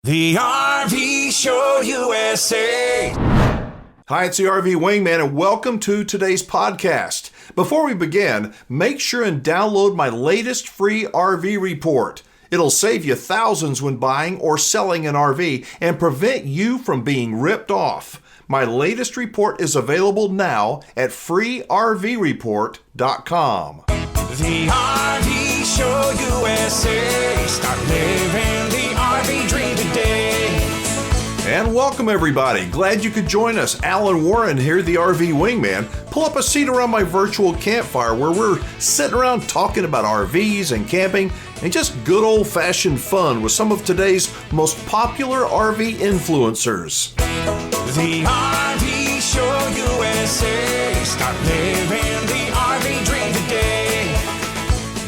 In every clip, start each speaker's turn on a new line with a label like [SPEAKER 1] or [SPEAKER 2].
[SPEAKER 1] The RV Show USA.
[SPEAKER 2] Hi, it's the RV Wingman, and welcome to today's podcast. Before we begin, make sure and download my latest free RV report. It'll save you thousands when buying or selling an RV and prevent you from being ripped off. My latest report is available now at freervreport.com.
[SPEAKER 1] The RV Show USA. Start living the RV dream today.
[SPEAKER 2] And welcome everybody. Glad you could join us. Alan Warren here, the RV Wingman. Pull up a seat around my virtual campfire where we're sitting around talking about RVs and camping and just good old-fashioned fun with some of today's most popular RV influencers.
[SPEAKER 1] The RV Show USA. Start living the RV dream today.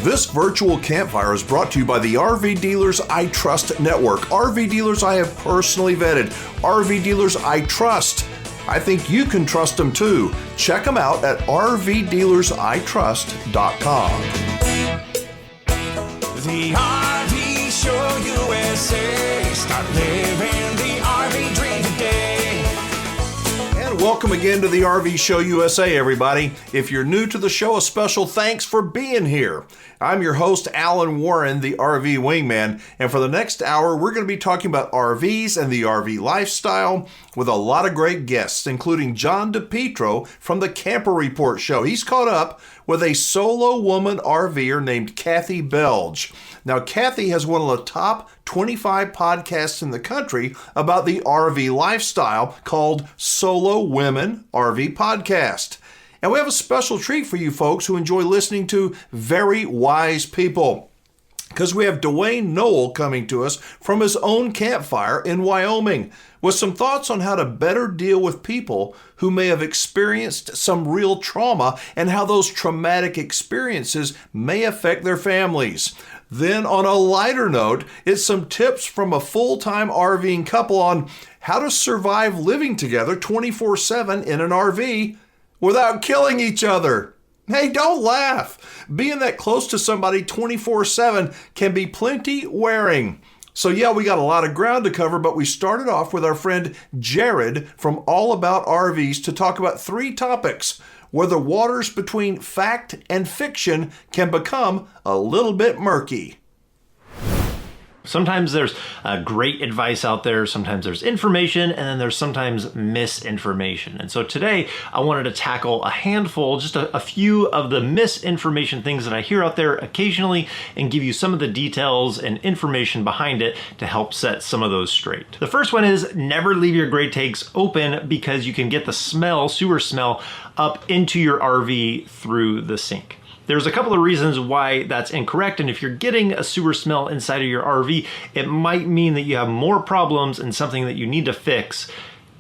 [SPEAKER 2] This virtual campfire is brought to you by the RV Dealers I Trust Network. RV dealers I have personally vetted. RV dealers I trust. I think you can trust them too. Check them out at rvdealersitrust.com.
[SPEAKER 1] The RV Show USA. Start living the RV dream today.
[SPEAKER 2] And welcome again to the RV Show USA, everybody. If you're new to the show, a special thanks for being here. I'm your host, Alan Warren, the RV Wingman, and for the next hour, we're going to be talking about RVs and the RV lifestyle with a lot of great guests, including John DePietro from the Camper Report show. He's caught up with a solo woman RVer named Kathy Belge. Now, Kathy has one of the top 25 podcasts in the country about the RV lifestyle called Solo Women RV Podcast. And we have a special treat for you folks who enjoy listening to very wise people, because we have Dwayne Noel coming to us from his own campfire in Wyoming with some thoughts on how to better deal with people who may have experienced some real trauma and how those traumatic experiences may affect their families. Then on a lighter note, it's some tips from a full-time RVing couple on how to survive living together 24/7 in an RV without killing each other. Hey, don't laugh. Being that close to somebody 24/7 can be plenty wearing. So yeah, we got a lot of ground to cover, but we started off with our friend Jared from All About RVs to talk about 3 topics where the waters between fact and fiction can become a little bit murky.
[SPEAKER 3] Sometimes there's great advice out there, sometimes there's information, and then there's sometimes misinformation. And so today I wanted to tackle a handful, just a few of the misinformation things that I hear out there occasionally and give you some of the details and information behind it to help set some of those straight. The first one is never leave your gray tanks open because you can get the smell, sewer smell, up into your RV through the sink. There's a couple of reasons why that's incorrect, and if you're getting a sewer smell inside of your RV, it might mean that you have more problems and something that you need to fix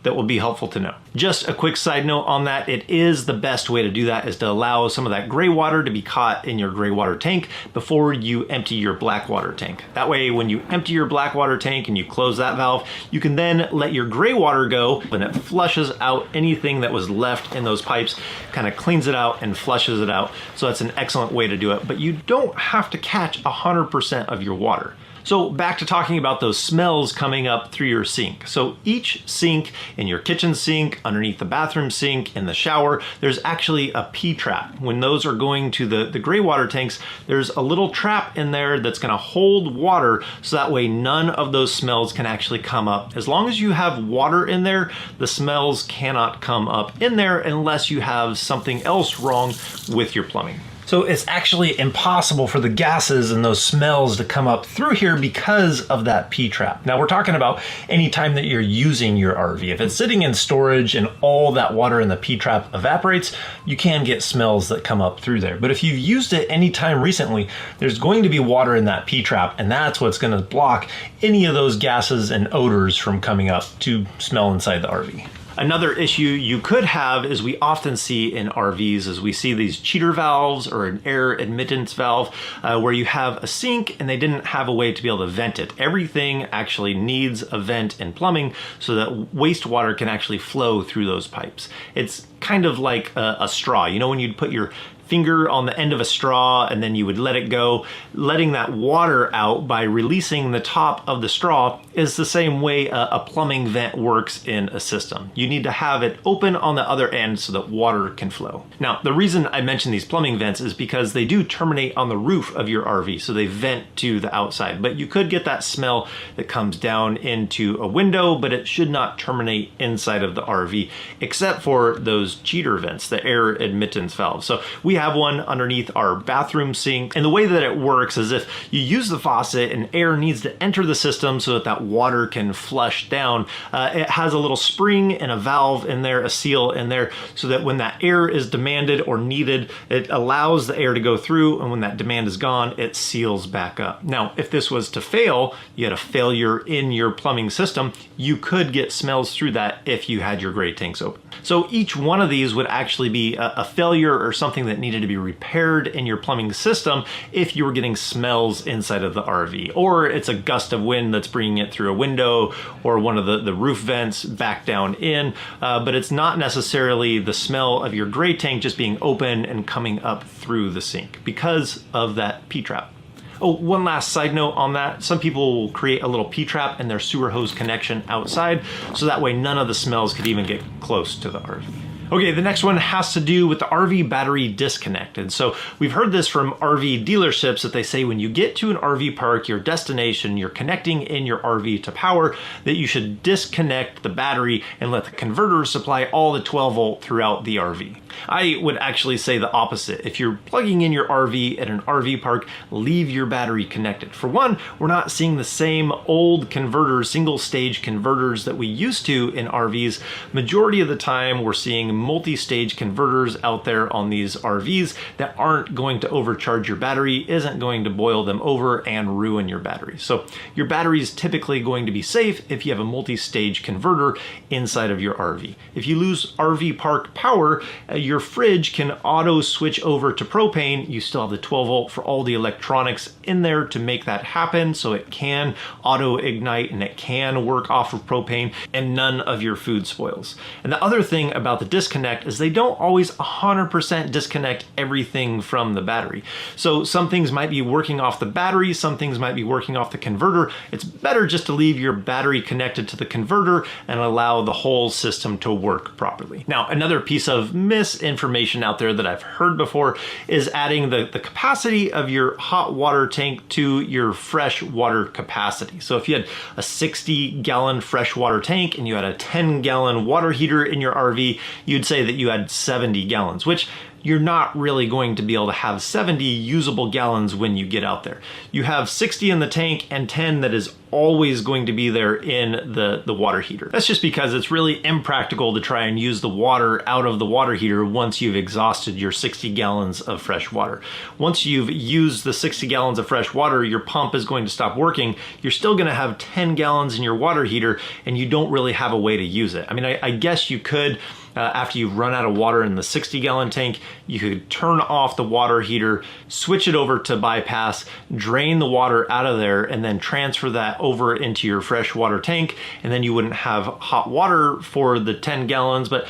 [SPEAKER 3] that will be helpful to know. Just a quick side note on that, it is the best way to do that is to allow some of that gray water to be caught in your gray water tank before you empty your black water tank. That way, when you empty your black water tank and you close that valve, you can then let your gray water go and it flushes out anything that was left in those pipes, kind of cleans it out and flushes it out. So that's an excellent way to do it, but you don't have to catch 100% of your water. So back to talking about those smells coming up through your sink. So each sink, in your kitchen sink, underneath the bathroom sink, in the shower, there's actually a P-trap. When those are going to the gray water tanks, there's a little trap in there that's gonna hold water so that way none of those smells can actually come up. As long as you have water in there, the smells cannot come up in there unless you have something else wrong with your plumbing. So it's actually impossible for the gases and those smells to come up through here because of that P-trap. Now we're talking about any time that you're using your RV. If it's sitting in storage and all that water in the P-trap evaporates, you can get smells that come up through there. But if you've used it any time recently, there's going to be water in that P-trap, and that's what's going to block any of those gases and odors from coming up to smell inside the RV. Another issue you could have is we often see in RVs is we see these cheater valves or an air admittance valve where you have a sink and they didn't have a way to be able to vent it. Everything actually needs a vent in plumbing so that wastewater can actually flow through those pipes. It's kind of like a straw. You know when you'd put your finger on the end of a straw and then you would let it go. Letting that water out by releasing the top of the straw is the same way a plumbing vent works in a system. You need to have it open on the other end so that water can flow. Now, the reason I mention these plumbing vents is because they do terminate on the roof of your RV, so they vent to the outside. But you could get that smell that comes down into a window, but it should not terminate inside of the RV, except for those cheater vents, the air admittance valves. So we have one underneath our bathroom sink, and the way that it works is if you use the faucet and air needs to enter the system so that that water can flush down, it has a little spring and a valve in there, a seal in there, so that when that air is demanded or needed, it allows the air to go through, and when that demand is gone, it seals back up. Now, if this was to fail, you had a failure in your plumbing system, you could get smells through that if you had your gray tanks open. So each one of these would actually be a failure or something that needed to be repaired in your plumbing system if you were getting smells inside of the RV, or it's a gust of wind that's bringing it through a window or one of the roof vents back down in, but it's not necessarily the smell of your gray tank just being open and coming up through the sink because of that P-trap. Oh, one last side note on that. Some people will create a little P-trap in their sewer hose connection outside, so that way none of the smells could even get close to the RV. Okay, the next one has to do with the RV battery disconnect. And so we've heard this from RV dealerships that they say when you get to an RV park, your destination, you're connecting in your RV to power, that you should disconnect the battery and let the converter supply all the 12 volt throughout the RV. I would actually say the opposite. If you're plugging in your RV at an RV park, leave your battery connected. For one, we're not seeing the same old converters, single stage converters that we used to in RVs. Majority of the time, we're seeing multi-stage converters out there on these RVs that aren't going to overcharge your battery, isn't going to boil them over and ruin your battery. So your battery is typically going to be safe if you have a multi-stage converter inside of your RV. If you lose RV park power, your fridge can auto switch over to propane. You still have the 12 volt for all the electronics in there to make that happen, so it can auto ignite and it can work off of propane and none of your food spoils. And the other thing about the disconnect is they don't always 100% disconnect everything from the battery. So some things might be working off the battery, some things might be working off the converter. It's better just to leave your battery connected to the converter and allow the whole system to work properly. Now, another piece of misinformation out there that I've heard before is adding the capacity of your hot water tank to your fresh water capacity. So if you had a 60-gallon freshwater tank and you had a 10-gallon water heater in your RV, you'd say that you had 70 gallons, which you're not really going to be able to have 70 usable gallons when you get out there. You have 60 in the tank and 10 that is always going to be there in the water heater. That's just because it's really impractical to try and use the water out of the water heater once you've exhausted your 60 gallons of fresh water. Once you've used the 60 gallons of fresh water, your pump is going to stop working. You're still going to have 10 gallons in your water heater and you don't really have a way to use it. I mean, I guess you could, after you've run out of water in the 60-gallon tank, you could turn off the water heater, switch it over to bypass, drain the water out of there, and then transfer that over into your fresh water tank, and then you wouldn't have hot water for the 10 gallons. But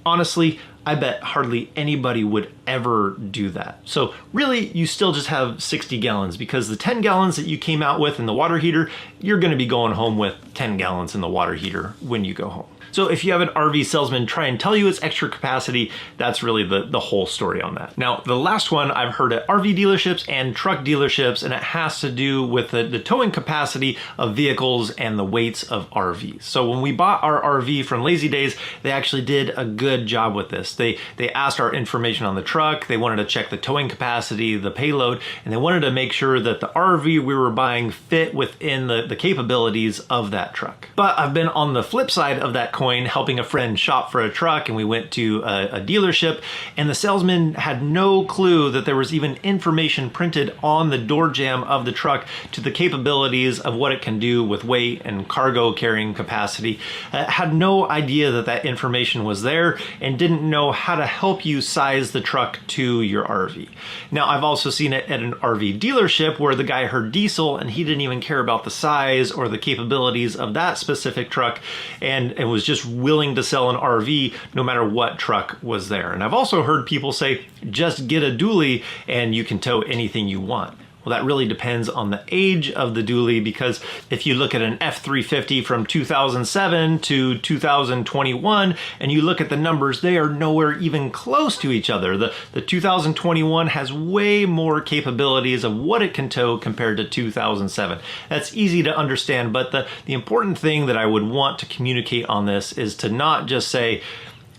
[SPEAKER 3] honestly, I bet hardly anybody would ever do that. So really, you still just have 60 gallons because the 10 gallons that you came out with in the water heater, you're gonna be going home with 10 gallons in the water heater when you go home. So if you have an RV salesman try and tell you it's extra capacity, that's really the whole story on that. Now, the last one I've heard at RV dealerships and truck dealerships, and it has to do with the towing capacity of vehicles and the weights of RVs. So when we bought our RV from Lazy Days, they actually did a good job with this. They asked our information on the truck, they wanted to check the towing capacity, the payload, and they wanted to make sure that the RV we were buying fit within the capabilities of that truck. But I've been on the flip side of that coin helping a friend shop for a truck, and we went to a dealership, and the salesman had no clue that there was even information printed on the door jamb of the truck to the capabilities of what it can do with weight and cargo carrying capacity. Had no idea that that information was there and didn't know how to help you size the truck truck to your RV. Now, I've also seen it at an RV dealership where the guy heard diesel and he didn't even care about the size or the capabilities of that specific truck and was just willing to sell an RV no matter what truck was there. And I've also heard people say, just get a dually and you can tow anything you want. Well, that really depends on the age of the dually, because if you look at an F350 from 2007 to 2021 and you look at the numbers, they are nowhere even close to each other. The 2021 has way more capabilities of what it can tow compared to 2007. That's easy to understand, but the important thing that I would want to communicate on this is to not just say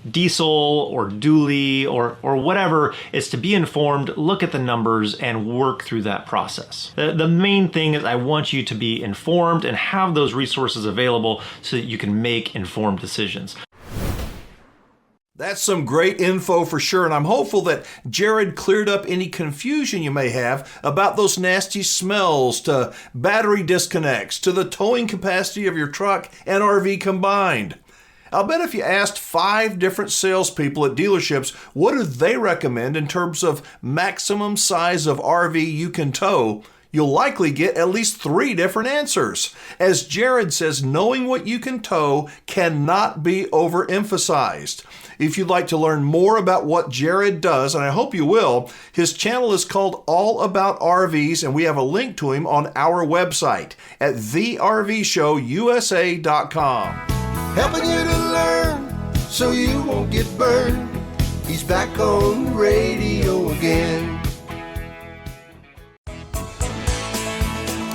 [SPEAKER 3] diesel or dually or whatever. Is to be informed, look at the numbers, and work through that process. The main thing is I want you to be informed and have those resources available so that you can make informed decisions.
[SPEAKER 2] That's some great info for sure, and I'm hopeful that Jared cleared up any confusion you may have about those nasty smells, to battery disconnects, to the towing capacity of your truck and RV combined. I'll bet if you asked 5 different salespeople at dealerships what do they recommend in terms of maximum size of RV you can tow, you'll likely get at least 3 different answers. As Jared says, knowing what you can tow cannot be overemphasized. If you'd like to learn more about what Jared does, and I hope you will, his channel is called All About RVs, and we have a link to him on our website at thervshowusa.com.
[SPEAKER 4] Helping you to learn so you won't get burned. He's back on the radio again.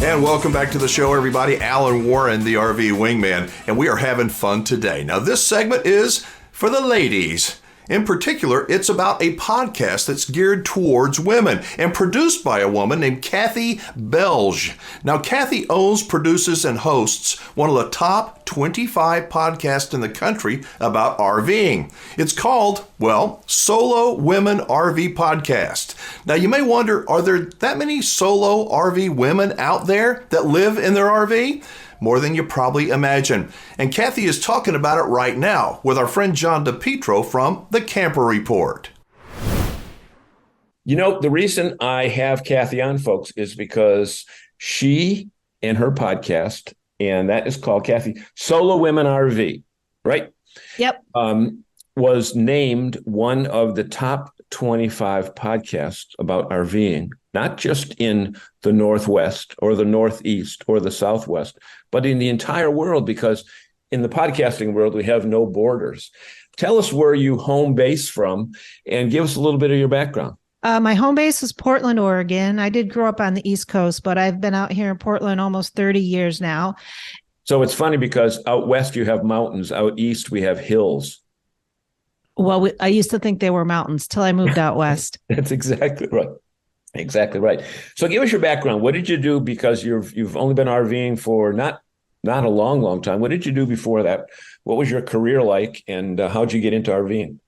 [SPEAKER 2] And welcome back to the show, everybody. Alan Warren, the RV Wingman, and we are having fun today. Now, this segment is for the ladies. In particular, it's about a podcast that's geared towards women and produced by a woman named Kathy Belge. Now, Kathy owns, produces, and hosts one of the top 25 podcasts in the country about RVing. It's called, well, Solo Women RV Podcast. Now, you may wonder, are there that many solo RV women out there that live in their RV? More than you probably imagine. And Kathy is talking about it right now with our friend John DePietro from the Camper Report.
[SPEAKER 5] You know, the reason I have Kathy on, folks, is because she and her podcast, and that is called Kathy Solo Women RV, right?
[SPEAKER 6] Yep.
[SPEAKER 5] Was named one of the top 25 podcasts about RVing, not just in the Northwest or the Northeast or the Southwest, but in the entire world, because in the podcasting world, we have no borders. Tell us where you home base from and give us a little bit of your background.
[SPEAKER 6] My home base is Portland, Oregon. I did grow up on the East Coast, but I've been out here in Portland almost 30 years now.
[SPEAKER 5] So it's funny because out west you have mountains, out east we have hills.
[SPEAKER 6] Well, I used to think they were mountains till I moved out west.
[SPEAKER 5] That's exactly right. Exactly right. So give us your background. What did you do? Because you've only been RVing for not a long time. What did you do before that? What was your career like, and how'd you get into RVing?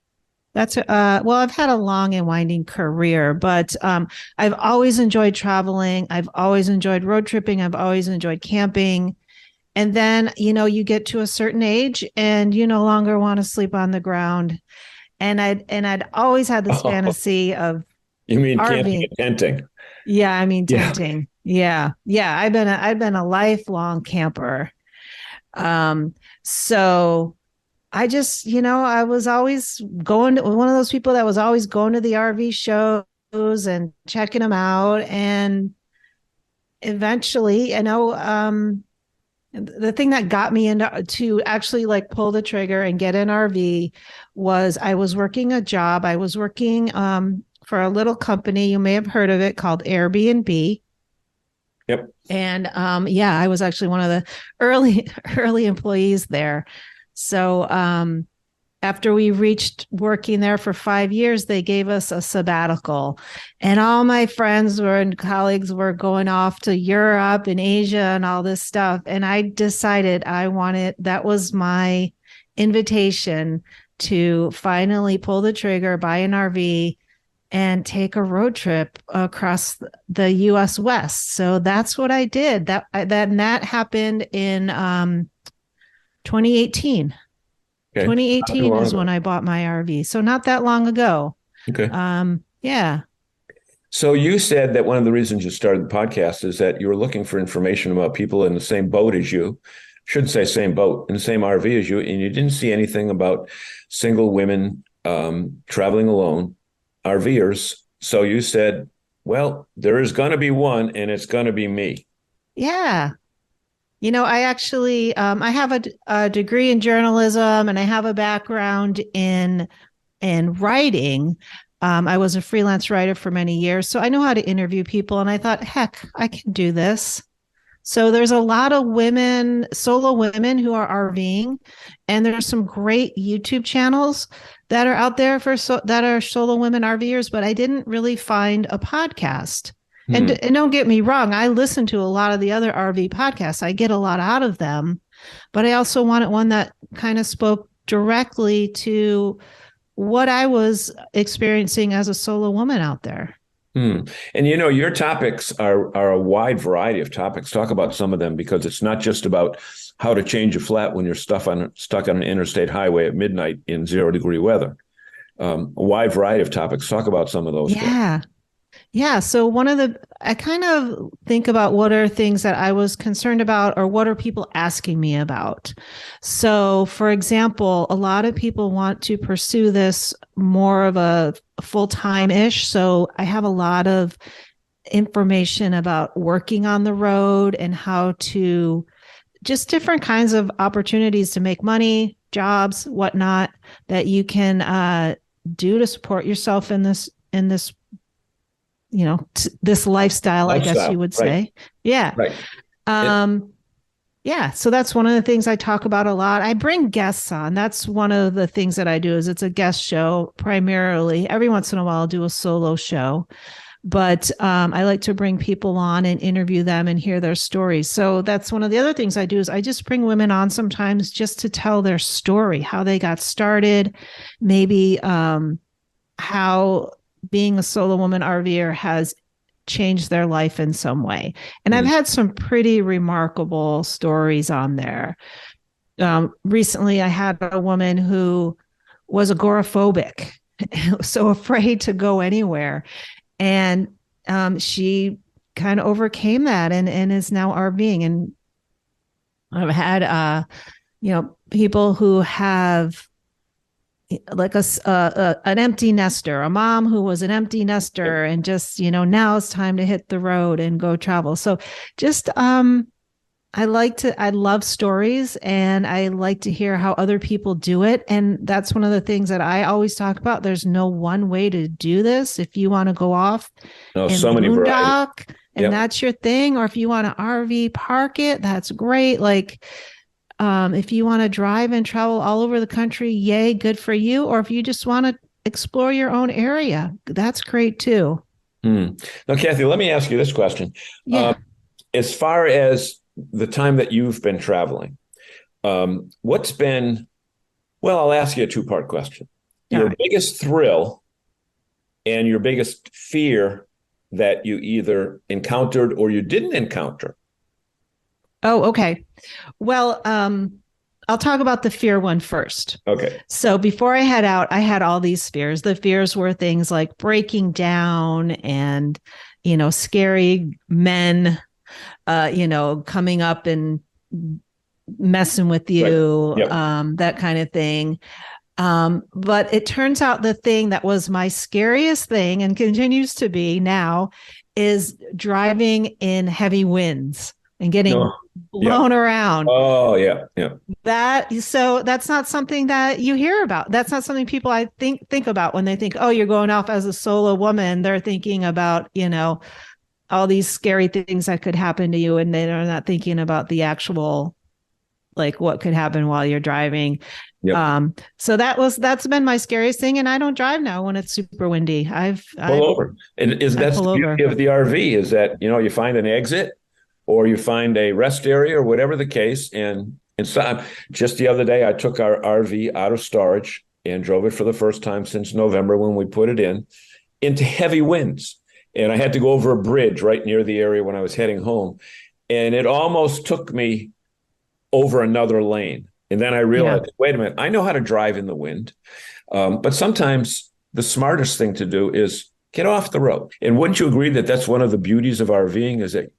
[SPEAKER 6] That's well, I've had a long and winding career, but I've always enjoyed traveling. I've always enjoyed road tripping. I've always enjoyed camping. And then, you get to a certain age and you no longer want to sleep on the ground. And I'd always had this fantasy of
[SPEAKER 5] You mean
[SPEAKER 6] RVing.
[SPEAKER 5] camping and tenting?
[SPEAKER 6] Yeah, I mean tenting. Yeah. I've been a lifelong camper. So I just, I was always one of those people that was always going to the RV shows and checking them out. And eventually, the thing that got me to actually like pull the trigger and get an RV was I was working a job. I was working for a little company. You may have heard of it, called Airbnb.
[SPEAKER 5] Yep.
[SPEAKER 6] And I was actually one of the early employees there. So after we reached working there for 5 years, they gave us a sabbatical, and all my friends and colleagues were going off to Europe and Asia and all this stuff. And I decided that was my invitation to finally pull the trigger, buy an RV, and take a road trip across the U.S. West. So that's what I did. That happened in 2018.
[SPEAKER 5] Okay.
[SPEAKER 6] 2018 is when I bought my RV. So not that long ago.
[SPEAKER 5] Okay.
[SPEAKER 6] Yeah.
[SPEAKER 5] So you said that one of the reasons you started the podcast is that you were looking for information about people in the same boat as you. Shouldn't say same boat, in the same RV as you, and you didn't see anything about single women traveling alone, RVers. So you said, well, there is going to be one, and it's going to be me.
[SPEAKER 6] Yeah. I actually I have a degree in journalism, and I have a background in writing. I was a freelance writer for many years, so I know how to interview people. And I thought, heck, I can do this. So there's a lot of women, solo women who are RVing, and there's some great YouTube channels that are out there that are solo women RVers. But I didn't really find a podcast. And don't get me wrong, I listen to a lot of the other RV podcasts. I get a lot out of them, but I also wanted one that kind of spoke directly to what I was experiencing as a solo woman out there.
[SPEAKER 5] And your topics are a wide variety of topics. Talk about some of them, because it's not just about how to change a flat when you're stuck on an interstate highway at midnight in 0-degree weather. A wide variety of topics. Talk about some of those.
[SPEAKER 6] Yeah. Yeah. So I kind of think about what are things that I was concerned about, or what are people asking me about. So, for example, a lot of people want to pursue this more of a full-time-ish. So I have a lot of information about working on the road and how to just different kinds of opportunities to make money, jobs, whatnot, that you can do to support yourself in this this lifestyle, I guess you would say.
[SPEAKER 5] Right.
[SPEAKER 6] Yeah.
[SPEAKER 5] Right.
[SPEAKER 6] Yeah. So that's one of the things I talk about a lot. I bring guests on. That's one of the things that I do. Is it's a guest show primarily. Every once in a while I'll do a solo show, but I like to bring people on and interview them and hear their stories. So that's one of the other things I do, is I just bring women on sometimes just to tell their story, how they got started, maybe how being a solo woman RVer has changed their life in some way. And I've had some pretty remarkable stories on there. Recently, I had a woman who was agoraphobic, so afraid to go anywhere. And she kind of overcame that and is now RVing. And I've had, people who have like an empty nester, a mom who was an empty nester, and just, now it's time to hit the road and go travel. So just, I love stories, and I like to hear how other people do it. And that's one of the things that I always talk about. There's no one way to do this. If you want to go off and boondock and that's your thing, or if you want to RV park it, that's great. Like, if you want to drive and travel all over the country, yay, good for you. Or if you just want to explore your own area, that's great too.
[SPEAKER 5] Now, Kathy, let me ask you this question.
[SPEAKER 6] Yeah.
[SPEAKER 5] As far as the time that you've been traveling, I'll ask you a two-part question. Your biggest thrill and your biggest fear that you either encountered or you didn't encounter.
[SPEAKER 6] Oh, okay. Well, I'll talk about the fear one first.
[SPEAKER 5] Okay.
[SPEAKER 6] So before I head out, I had all these fears. The fears were things like breaking down and, scary men, coming up and messing with you,
[SPEAKER 5] Right. Yep.
[SPEAKER 6] that kind of thing. But it turns out the thing that was my scariest thing, and continues to be now, is driving in heavy winds and getting blown around.
[SPEAKER 5] Oh, yeah. Yeah.
[SPEAKER 6] So that's not something that you hear about. That's not something people, I think about when they think, oh, you're going off as a solo woman. They're thinking about, all these scary things that could happen to you. And they're not thinking about the actual, like, what could happen while you're driving.
[SPEAKER 5] Yep.
[SPEAKER 6] So that's been my scariest thing. And I don't drive now when it's super windy.
[SPEAKER 5] Pull over. And that's the beauty of the RV, is that, you find an exit, or you find a rest area, or whatever the case. And so just the other day, I took our RV out of storage and drove it for the first time since November, when we put it into heavy winds. And I had to go over a bridge right near the area when I was heading home. And it almost took me over another lane. And then I realized, wait a minute, I know how to drive in the wind. But sometimes the smartest thing to do is get off the road. And wouldn't you agree that that's one of the beauties of RVing, is that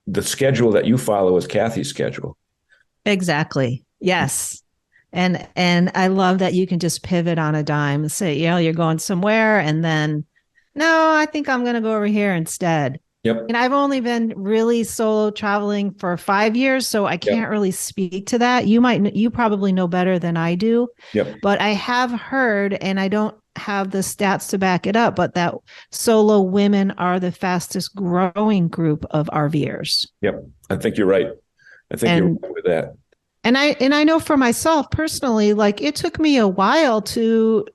[SPEAKER 5] the schedule that you follow is Kathy's schedule?
[SPEAKER 6] Exactly. Yes. And I love that you can just pivot on a dime and say, you're going somewhere, and then, no, I think I'm going to go over here instead.
[SPEAKER 5] Yep.
[SPEAKER 6] And I've only been really solo traveling for 5 years, so I can't really speak to that. You probably know better than I do.
[SPEAKER 5] Yep.
[SPEAKER 6] But I have heard, and I don't have the stats to back it up, but that solo women are the fastest growing group of RVers.
[SPEAKER 5] Yep. I think you're right. You're right with that.
[SPEAKER 6] And I know for myself personally, like, it took me a while to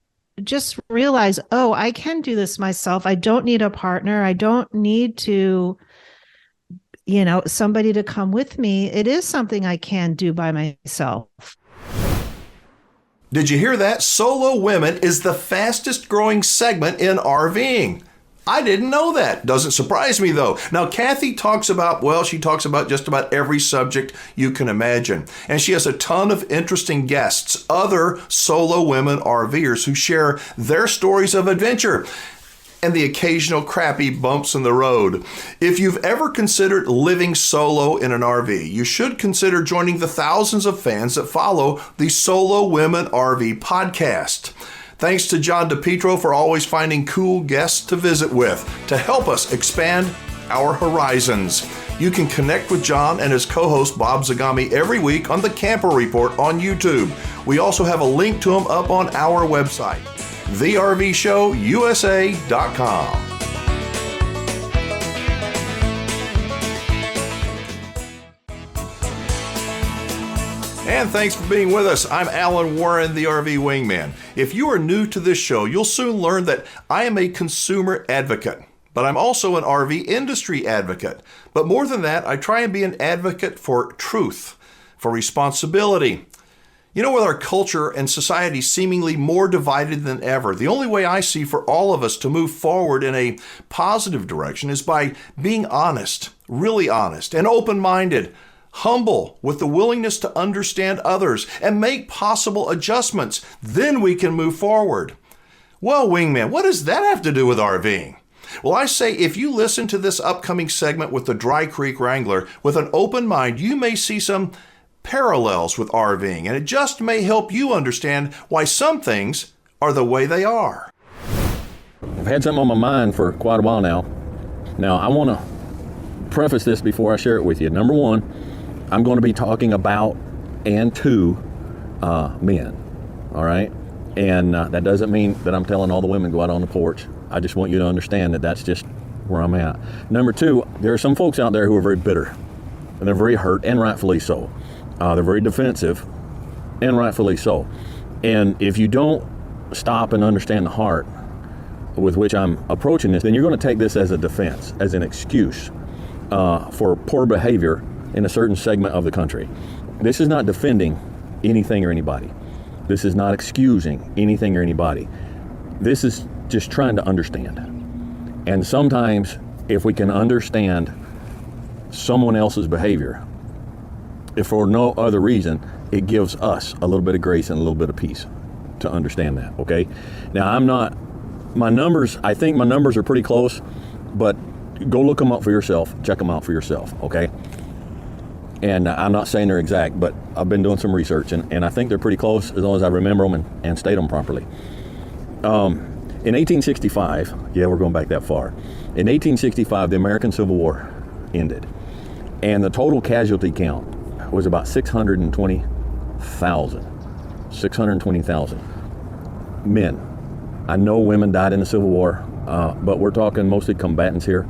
[SPEAKER 6] just realize, oh, I can do this myself. I don't need a partner. I don't need to, somebody to come with me. It is something I can do by myself.
[SPEAKER 2] Did you hear that? Solo women is the fastest growing segment in RVing. I didn't know that. Doesn't surprise me, though. Now, Kathy talks about just about every subject you can imagine. And she has a ton of interesting guests, other solo women RVers who share their stories of adventure and the occasional crappy bumps in the road. If you've ever considered living solo in an RV, you should consider joining the thousands of fans that follow the Solo Women RV podcast. Thanks to John DePietro for always finding cool guests to visit with to help us expand our horizons. You can connect with John and his co-host Bob Zagami every week on the Camper Report on YouTube. We also have a link to him up on our website, thervshowusa.com. And thanks for being with us. I'm Alan Warren, the RV Wingman. If you are new to this show, you'll soon learn that I am a consumer advocate, but I'm also an RV industry advocate. But more than that, I try and be an advocate for truth, for responsibility. With our culture and society seemingly more divided than ever, the only way I see for all of us to move forward in a positive direction is by being honest, really honest, and open-minded, humble, with the willingness to understand others and make possible adjustments. Then we can move forward. Well, Wingman, what does that have to do with RVing? Well, I say if you listen to this upcoming segment with the Dry Creek Wrangler with an open mind, you may see some parallels with RVing, and it just may help you understand why some things are the way they are.
[SPEAKER 7] I've had something on my mind for quite a while now. Now, I want to preface this before I share it with you. Number one, I'm going to be talking about and to men, all right? And that doesn't mean that I'm telling all the women go out on the porch. I just want you to understand that that's just where I'm at. Number two, there are some folks out there who are very bitter, and they're very hurt, and rightfully so. They're very defensive, and rightfully so. And if you don't stop and understand the heart with which I'm approaching this, then you're going to take this as a defense, as an excuse for poor behavior in a certain segment of the country. This is not defending anything or anybody. This is not excusing anything or anybody. This is just trying to understand. And sometimes if we can understand someone else's behavior, if for no other reason, it gives us a little bit of grace and a little bit of peace to understand that, okay? Now, I think my numbers are pretty close, but go look them up for yourself, check them out for yourself, okay? And I'm not saying they're exact, but I've been doing some research, and I think they're pretty close as long as I remember them and state them properly. In 1865, yeah, we're going back that far. In 1865, the American Civil War ended, and the total casualty count was about 620,000 men. I know women died in the Civil War, but we're talking mostly combatants here,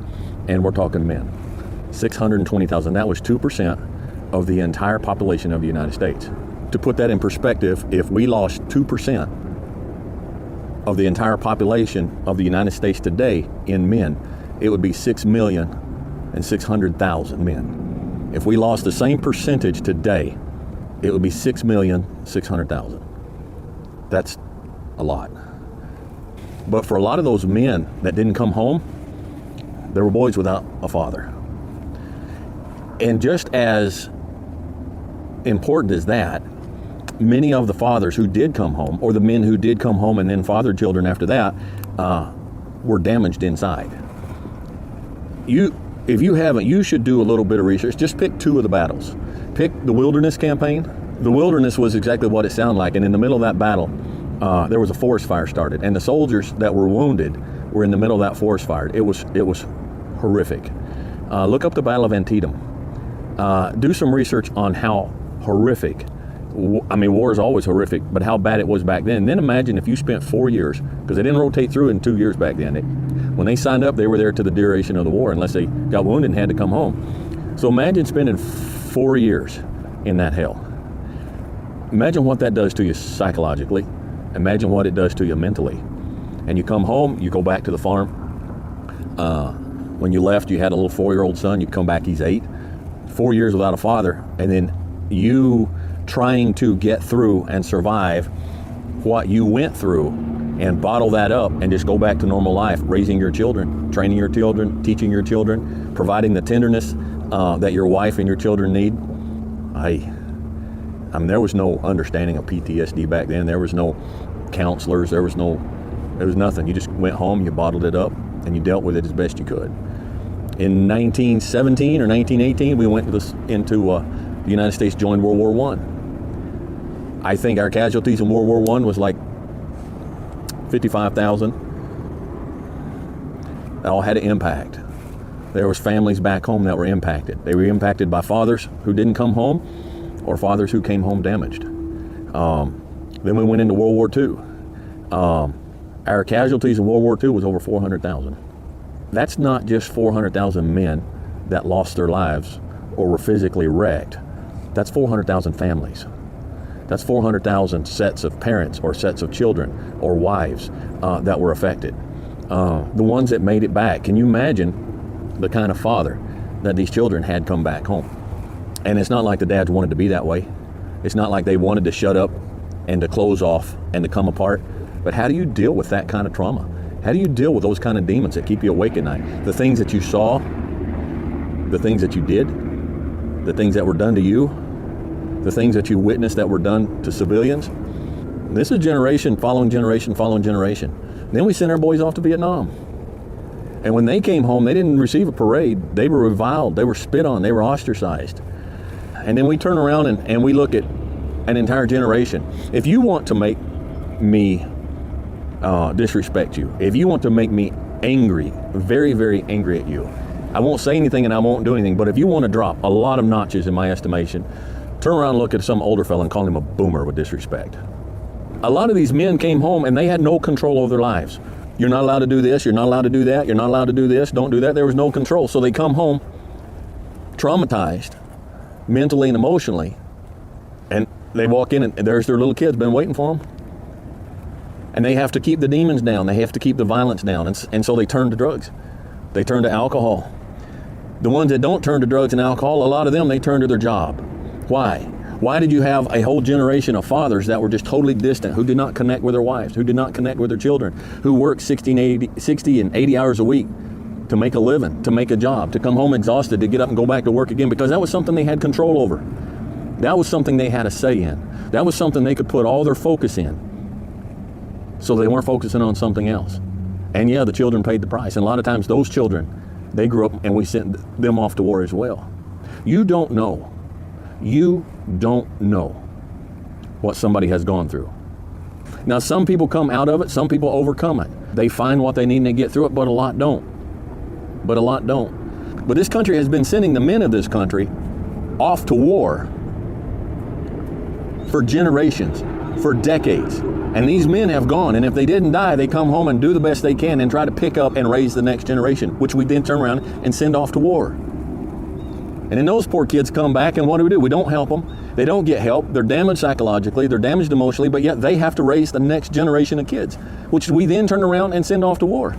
[SPEAKER 7] and we're talking men. 620,000, that was 2% of the entire population of the United States. To put that in perspective, if we lost 2% of the entire population of the United States today in men, it would be 6,600,000 men. If we lost the same percentage today, it would be 6,600,000. That's a lot. But for a lot of those men that didn't come home, they were boys without a father. And just as important as that, many of the fathers who did come home, or the men who did come home and then fathered children after that, were damaged inside. If you haven't, you should do a little bit of research. Just pick 2 of the battles. Pick the Wilderness Campaign. The Wilderness was exactly what it sounded like, and in the middle of that battle, there was a forest fire started, and the soldiers that were wounded were in the middle of that forest fire. It was horrific. Look up the Battle of Antietam. Do some research on how horrific. I mean, war is always horrific, but how bad it was back then. Then imagine if you spent 4 years, because they didn't rotate through in 2 years back then. When they signed up, they were there to the duration of the war, unless they got wounded and had to come home. So imagine spending 4 years in that hell. Imagine what that does to you psychologically. Imagine what it does to you mentally. And you come home, you go back to the farm. When you left, you had a little 4-year-old son. You come back, he's 8. 4 years without a father, and then you trying to get through and survive what you went through and bottle that up and just go back to normal life, raising your children, training your children, teaching your children, providing the tenderness that your wife and your children need. I mean, there was no understanding of PTSD back then. There was no counselors. There was nothing. You just went home, you bottled it up, and you dealt with it as best you could. In 1917 or 1918, we went into the United States joined World War I. I think our casualties in World War I was like 55,000. That all had an impact. There was families back home that were impacted. They were impacted by fathers who didn't come home or fathers who came home damaged. Then we went into World War II. Our casualties in World War II was over 400,000. That's not just 400,000 men that lost their lives or were physically wrecked. That's 400,000 families. That's 400,000 sets of parents or sets of children or wives that were affected. The ones that made it back. Can you imagine the kind of father that these children had come back home? And it's not like the dads wanted to be that way. It's not like they wanted to shut up and to close off and to come apart. But how do you deal with that kind of trauma? How do you deal with those kind of demons that keep you awake at night? The things that you saw, the things that you did, the things that were done to you, the things that you witnessed that were done to civilians. This is generation following generation following generation. Then we sent our boys off to Vietnam. And when they came home, they didn't receive a parade. They were reviled, they were spit on, they were ostracized. And then we turn around and we look at an entire generation. If you want to make me disrespect you, if you want to make me angry, very, very angry at you, I won't say anything and I won't do anything, but if you want to drop a lot of notches in my estimation, turn around and look at some older fella and call him a boomer with disrespect. A lot of these men came home and they had no control over their lives. You're not allowed to do this, you're not allowed to do that, you're not allowed to do this, don't do that. There was no control. So they come home traumatized, mentally and emotionally, and they walk in and there's their little kids been waiting for them. And they have to keep the demons down, they have to keep the violence down, and so they turn to drugs. They turn to alcohol. The ones that don't turn to drugs and alcohol, a lot of them, they turn to their job. Why? Why did you have a whole generation of fathers that were just totally distant, who did not connect with their wives, who did not connect with their children, who worked 60 and 80 hours a week to make a living, to make a job, to come home exhausted, to get up and go back to work again, because that was something they had control over. That was something they had a say in. That was something they could put all their focus in. So they weren't focusing on something else. And yeah, the children paid the price. And a lot of times those children, they grew up and we sent them off to war as well. You don't know what somebody has gone through. Now, some people come out of it, some people overcome it. They find what they need and they get through it, but a lot don't. But this country has been sending the men of this country off to war for generations, for decades. And these men have gone, and if they didn't die, they come home and do the best they can and try to pick up and raise the next generation, which we then turn around and send off to war. And then those poor kids come back, and what do? We don't help them. They don't get help. They're damaged psychologically, they're damaged emotionally, but yet they have to raise the next generation of kids, which we then turn around and send off to war.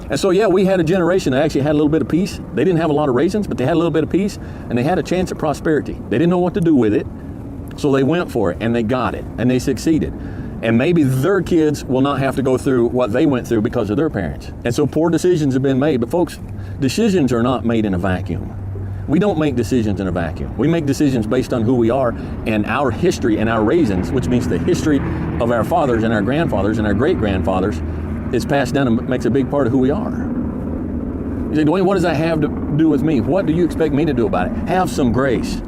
[SPEAKER 7] And so, yeah, we had a generation that actually had a little bit of peace. They didn't have a lot of raisins, but they had a little bit of peace, and they had a chance at prosperity. They didn't know what to do with it, so they went for it, and they got it, and they succeeded. And maybe their kids will not have to go through what they went through because of their parents. And so poor decisions have been made. But folks, decisions are not made in a vacuum. We don't make decisions in a vacuum. We make decisions based on who we are and our history and our raisins, which means the history of our fathers and our grandfathers and our great-grandfathers is passed down and makes a big part of who we are. You say, Dwayne, what does that have to do with me? What do you expect me to do about it? Have some grace.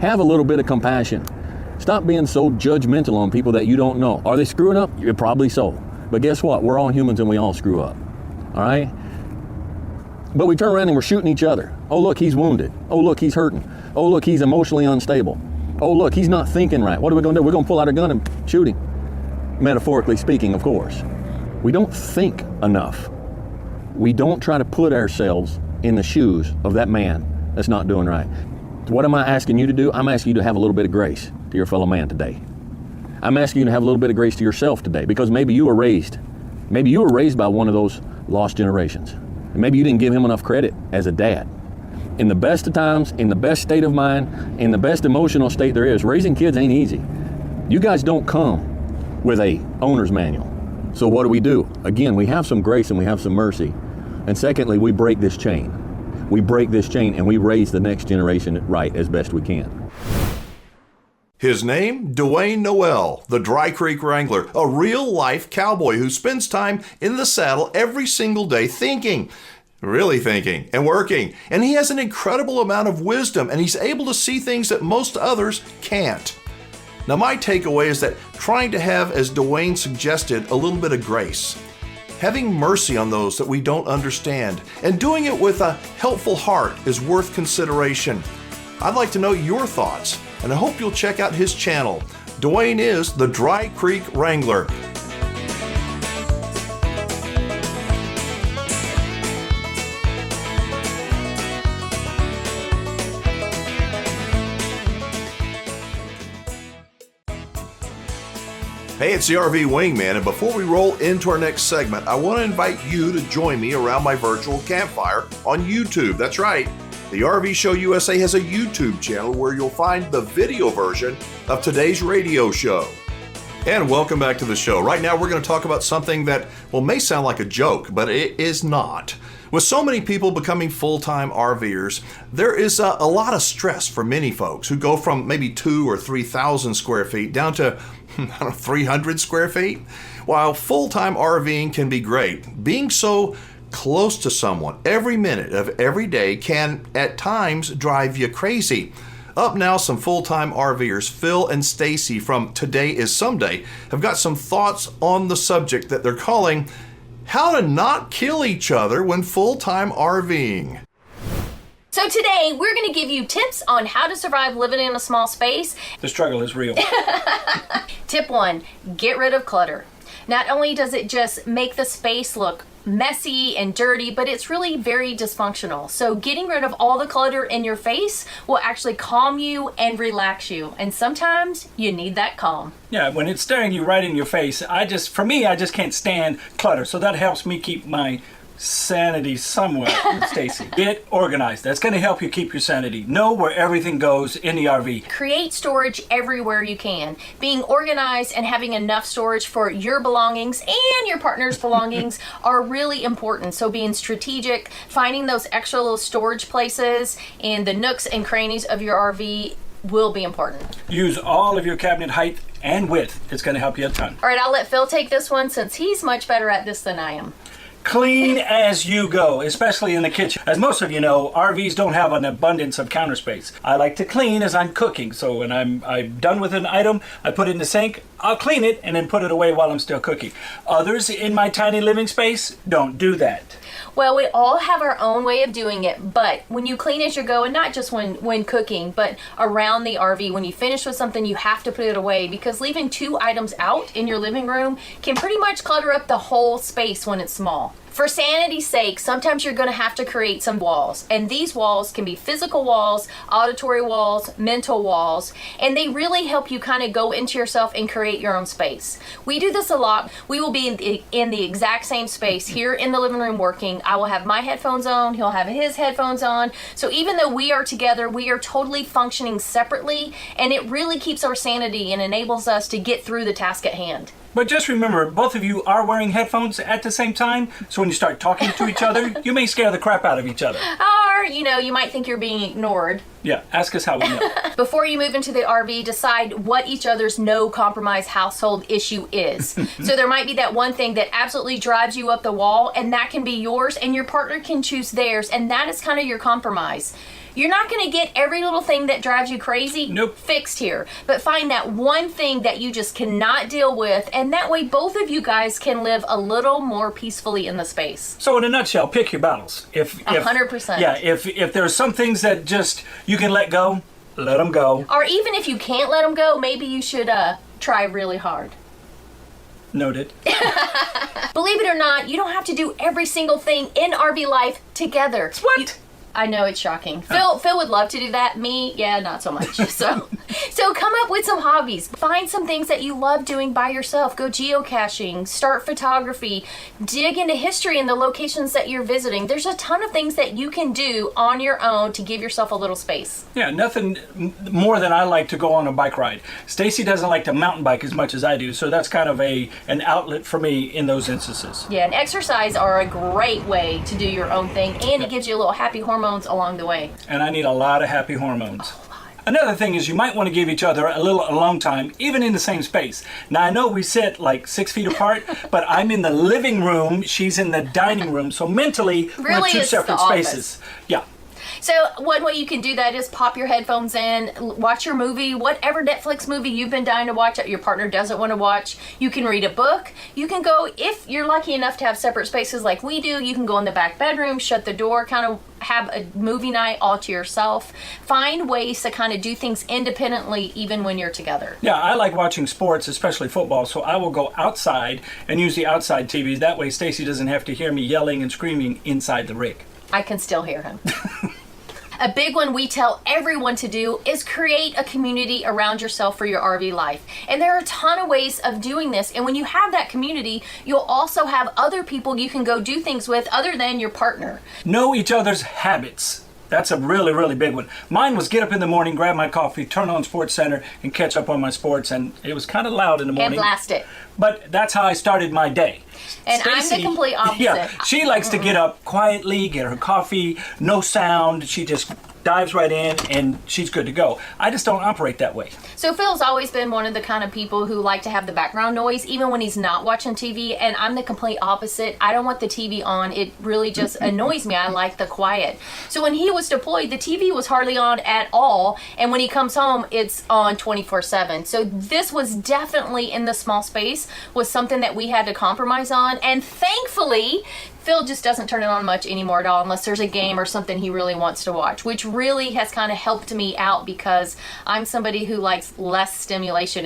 [SPEAKER 7] Have a little bit of compassion. Stop being so judgmental on people that you don't know. Are they screwing up? You're probably so. But guess what? We're all humans and we all screw up. All right? But we turn around and we're shooting each other. Oh, look, he's wounded. Oh, look, he's hurting. Oh, look, he's emotionally unstable. Oh, look, he's not thinking right. What are we going to do? We're going to pull out a gun and shoot him. Metaphorically speaking, of course. We don't think enough. We don't try to put ourselves in the shoes of that man that's not doing right. What am I asking you to do? I'm asking you to have a little bit of grace to your fellow man today. I'm asking you to have a little bit of grace to yourself today, because maybe you were raised by one of those lost generations. And maybe you didn't give him enough credit as a dad. In the best of times, in the best state of mind, in the best emotional state there is, raising kids ain't easy. You guys don't come with a owner's manual. So what do? Again, we have some grace and we have some mercy. And secondly, we break this chain. We break this chain and we raise the next generation right as best we can.
[SPEAKER 2] His name, Dwayne Noel, the Dry Creek Wrangler, a real-life cowboy who spends time in the saddle every single day thinking, really thinking, and working. And he has an incredible amount of wisdom, and he's able to see things that most others can't. Now, my takeaway is that trying to have, as Dwayne suggested, a little bit of grace, having mercy on those that we don't understand, and doing it with a helpful heart is worth consideration. I'd like to know your thoughts, and I hope you'll check out his channel. Dwayne is the Dry Creek Wrangler. Hey, it's the RV Wingman, and before we roll into our next segment, I want to invite you to join me around my virtual campfire on YouTube. That's right. The RV Show USA has a YouTube channel where you'll find the video version of today's radio show. And welcome back to the show. Right now we're going to talk about something that, well, may sound like a joke, but it is not. With so many people becoming full-time RVers, there is a lot of stress for many folks who go from maybe 2,000 or 3,000 square feet down to 300 square feet. While full-time RVing can be great, being so close to someone every minute of every day can at times drive you crazy. Up now, some full-time RVers, Phil and Stacy from Today is Someday, have got some thoughts on the subject that they're calling How to Not Kill Each Other When Full-Time RVing.
[SPEAKER 8] So today, we're going to give you tips on how to survive living in a small space.
[SPEAKER 9] The struggle is real.
[SPEAKER 8] Tip 1, get rid of clutter. Not only does it just make the space look messy and dirty, but it's really very dysfunctional. So getting rid of all the clutter in your face will actually calm you and relax you. And sometimes you need that calm.
[SPEAKER 9] Yeah, when it's staring you right in your face, I just can't stand clutter. So that helps me keep my sanity somewhat, Stacy. Get organized. That's going to help you keep your sanity. Know where everything goes in the RV.
[SPEAKER 8] Create storage everywhere you can. Being organized and having enough storage for your belongings and your partner's belongings are really important. So being strategic, finding those extra little storage places in the nooks and crannies of your RV will be important.
[SPEAKER 9] Use all of your cabinet height and width. It's going to help you a ton.
[SPEAKER 8] All right, I'll let Phil take this one since he's much better at this than I am.
[SPEAKER 9] Clean as you go, especially in the kitchen. As most of you know, RVs don't have an abundance of counter space. I like to clean as I'm cooking. So when I'm done with an item, I put it in the sink, I'll clean it, and then put it away while I'm still cooking. Others in my tiny living space don't do that.
[SPEAKER 8] Well, we all have our own way of doing it, but when you clean as you go, and not just when cooking, but around the RV, when you finish with something, you have to put it away, because leaving 2 items out in your living room can pretty much clutter up the whole space when it's small. For sanity's sake, sometimes you're going to have to create some walls, and these walls can be physical walls, auditory walls, mental walls, and they really help you kind of go into yourself and create your own space. We do this a lot. We will be in the exact same space here in the living room working. I will have my headphones on, he'll have his headphones on. So even though we are together, we are totally functioning separately, and it really keeps our sanity and enables us to get through the task at hand.
[SPEAKER 9] But just remember, both of you are wearing headphones at the same time, so when you start talking to each other, you may scare the crap out of each other.
[SPEAKER 8] All Or, you might think you're being ignored.
[SPEAKER 9] Yeah, ask us how we know.
[SPEAKER 8] Before you move into the RV, decide what each other's no compromise household issue is. So there might be that one thing that absolutely drives you up the wall, and that can be yours, and your partner can choose theirs, and that is kind of your compromise. You're not going to get every little thing that drives you crazy fixed here, but find that one thing that you just cannot deal with, and that way both of you guys can live a little more peacefully in the space.
[SPEAKER 9] So in a nutshell, pick your battles. If
[SPEAKER 8] 100%.
[SPEAKER 9] Yeah, if there's some things that just you can let go, let them go.
[SPEAKER 8] Or even if you can't let them go, maybe you should try really hard.
[SPEAKER 9] Noted.
[SPEAKER 8] Believe it or not, you don't have to do every single thing in RV life together.
[SPEAKER 9] What?
[SPEAKER 8] I know, it's shocking. Phil would love to do that. Me, yeah, not so much. So come up with some hobbies. Find some things that you love doing by yourself. Go geocaching, start photography, dig into history and the locations that you're visiting. There's a ton of things that you can do on your own to give yourself a little space.
[SPEAKER 9] Yeah, nothing more than I like to go on a bike ride. Stacy doesn't like to mountain bike as much as I do, so that's kind of an outlet for me in those instances.
[SPEAKER 8] Yeah, and exercise are a great way to do your own thing, and it gives you a little happy hormones along the way.
[SPEAKER 9] And I need a lot of happy hormones. Another thing is you might want to give each other a little alone time, even in the same space. Now, I know we sit like 6 feet apart, but I'm in the living room, she's in the dining room, so mentally we're in two separate spaces. Yeah.
[SPEAKER 8] So one way you can do that is pop your headphones in, watch your movie, whatever Netflix movie you've been dying to watch that your partner doesn't want to watch. You can read a book. You can go, if you're lucky enough to have separate spaces like we do, you can go in the back bedroom, shut the door, kind of have a movie night all to yourself. Find ways to kind of do things independently even when you're together.
[SPEAKER 9] Yeah, I like watching sports, especially football, so I will go outside and use the outside TVs. That way Stacy doesn't have to hear me yelling and screaming inside the rig.
[SPEAKER 8] I can still hear him. A big one we tell everyone to do is create a community around yourself for your RV life. And there are a ton of ways of doing this. And when you have that community, you'll also have other people you can go do things with other than your partner.
[SPEAKER 9] Know each other's habits. That's a really, really big one. Mine was get up in the morning, grab my coffee, turn on Sports Center, and catch up on my sports. And it was kind of loud in the morning.
[SPEAKER 8] And blast it.
[SPEAKER 9] But that's how I started my day.
[SPEAKER 8] And
[SPEAKER 9] Stacey,
[SPEAKER 8] I'm the complete opposite.
[SPEAKER 9] Yeah, she likes to get up quietly, get her coffee, no sound. She just dives right in and she's good to go. I just don't operate that way.
[SPEAKER 8] So Phil's always been one of the kind of people who like to have the background noise even when he's not watching TV, and I'm the complete opposite. I don't want the TV on. It really just annoys me. I like the quiet. So when he was deployed, the TV was hardly on at all, and when he comes home, it's on 24/7. So this was definitely, in the small space, was something that we had to compromise on, and thankfully Phil just doesn't turn it on much anymore at all unless there's a game or something he really wants to watch, which really has kind of helped me out because I'm somebody who likes less stimulation.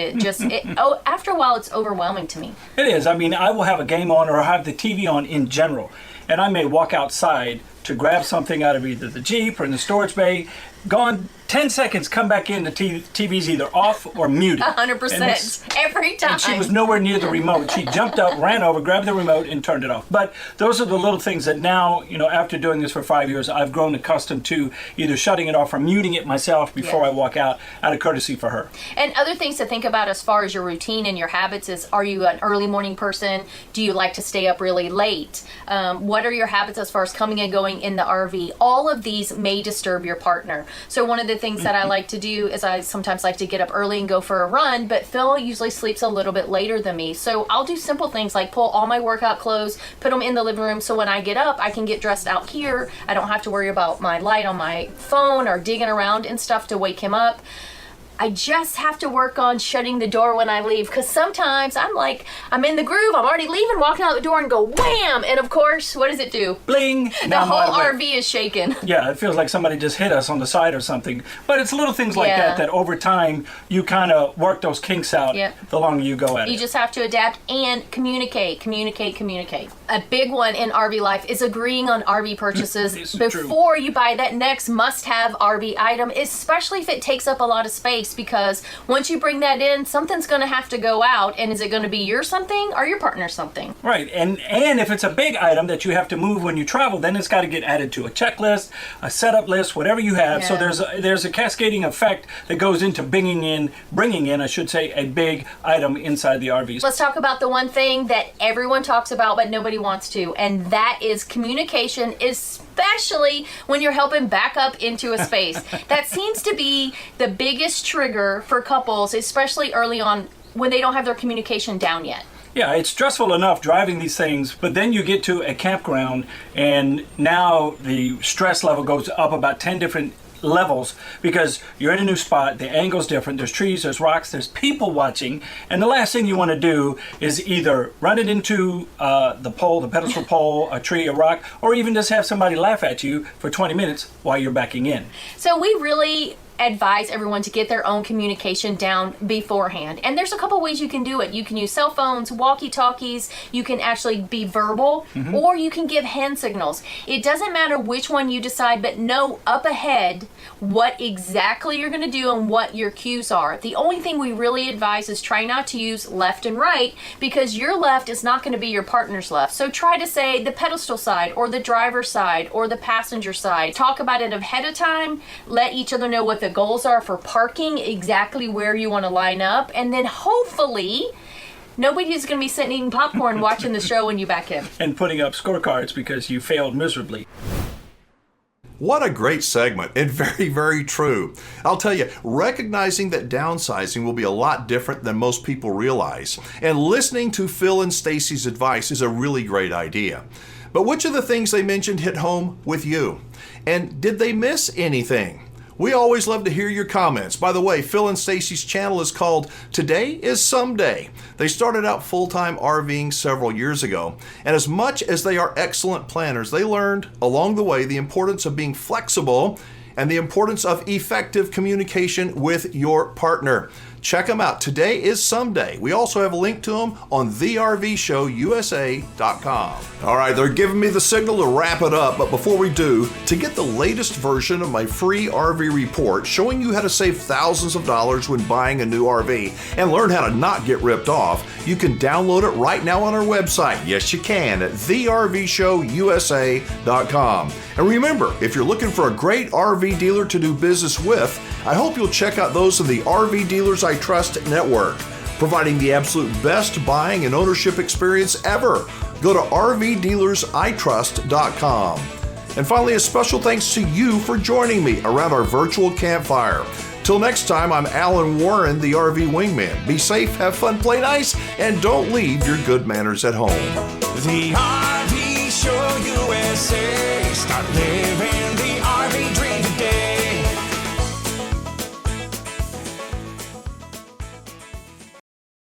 [SPEAKER 8] After a while, it's overwhelming to me.
[SPEAKER 9] It is. I mean, I will have a game on or have the TV on in general, and I may walk outside to grab something out of either the Jeep or in the storage bay. Gone 10 seconds, come back in, the TV's either off or muted.
[SPEAKER 8] 100%. Every time.
[SPEAKER 9] And she was nowhere near the remote. She jumped up, ran over, grabbed the remote, and turned it off. But those are the little things that now, after doing this for 5 years, I've grown accustomed to either shutting it off or muting it myself before I walk out of courtesy for her.
[SPEAKER 8] And other things to think about as far as your routine and your habits is, are you an early morning person? Do you like to stay up really late? What are your habits as far as coming and going in the RV? All of these may disturb your partner. So one of the things that I like to do is I sometimes like to get up early and go for a run, but Phil usually sleeps a little bit later than me. So I'll do simple things like pull all my workout clothes, put them in the living room, so when I get up, I can get dressed out here. I don't have to worry about my light on my phone or digging around and stuff to wake him up. I just have to work on shutting the door when I leave, because sometimes I'm in the groove, I'm already leaving, walking out the door and go wham! And of course, what does it do?
[SPEAKER 9] Bling!
[SPEAKER 8] The whole RV is shaking.
[SPEAKER 9] Yeah, it feels like somebody just hit us on the side or something. But it's little things like that over time you kind of work those kinks out the longer you go at it.
[SPEAKER 8] You just have to adapt and communicate. A big one in RV life is agreeing on RV purchases before you buy that next must-have RV item, especially if it takes up a lot of space, because once you bring that in, something's going to have to go out, and is it going to be your something or your partner's something?
[SPEAKER 9] Right, and if it's a big item that you have to move when you travel, then it's got to get added to a checklist, a setup list, whatever you have. So there's a cascading effect that goes into bringing in, I should say, a big item inside the RV.
[SPEAKER 8] Let's talk about the one thing that everyone talks about but nobody wants to, and that is communication, especially when you're helping back up into a space. That seems to be the biggest trigger for couples, especially early on when they don't have their communication down yet.
[SPEAKER 9] Yeah, it's stressful enough driving these things, but then you get to a campground and now the stress level goes up about 10 different levels because you're in a new spot, the angle's different, there's trees, there's rocks, there's people watching, and the last thing you want to do is either run it into the pedestal pole, a tree, a rock, or even just have somebody laugh at you for 20 minutes while you're backing in.
[SPEAKER 8] So we really advise everyone to get their own communication down beforehand. And there's a couple ways you can do it. You can use cell phones, walkie-talkies, you can actually be verbal, or you can give hand signals. It doesn't matter which one you decide, but know up ahead what exactly you're going to do and what your cues are. The only thing we really advise is try not to use left and right, because your left is not going to be your partner's left. So try to say the pedestal side or the driver's side or the passenger side. Talk about it ahead of time. Let each other know what the goals are for parking, exactly where you want to line up, and then hopefully nobody's going to be sitting eating popcorn watching the show when you back in.
[SPEAKER 9] And putting up scorecards because you failed miserably.
[SPEAKER 2] What a great segment, and very, very true. I'll tell you, recognizing that downsizing will be a lot different than most people realize, and listening to Phil and Stacy's advice is a really great idea. But which of the things they mentioned hit home with you? And did they miss anything? We always love to hear your comments. By the way, Phil and Stacy's channel is called Today is Someday. They started out full-time RVing several years ago, and as much as they are excellent planners, they learned along the way the importance of being flexible and the importance of effective communication with your partner. Check them out. Today is Someday. We also have a link to them on thervshowusa.com. All right, they're giving me the signal to wrap it up, but before we do, to get the latest version of my free RV report showing you how to save thousands of dollars when buying a new RV and learn how to not get ripped off, you can download it right now on our website. Yes, you can, at thervshowusa.com. And remember, if you're looking for a great RV dealer to do business with, I hope you'll check out those of the RV Dealers I Trust network, providing the absolute best buying and ownership experience ever. Go to rvdealersitrust.com. And finally, a special thanks to you for joining me around our virtual campfire. Till next time, I'm Alan Warren, the RV Wingman. Be safe, have fun, play nice, and don't leave your good manners at home.
[SPEAKER 1] The RV Show USA. Start living.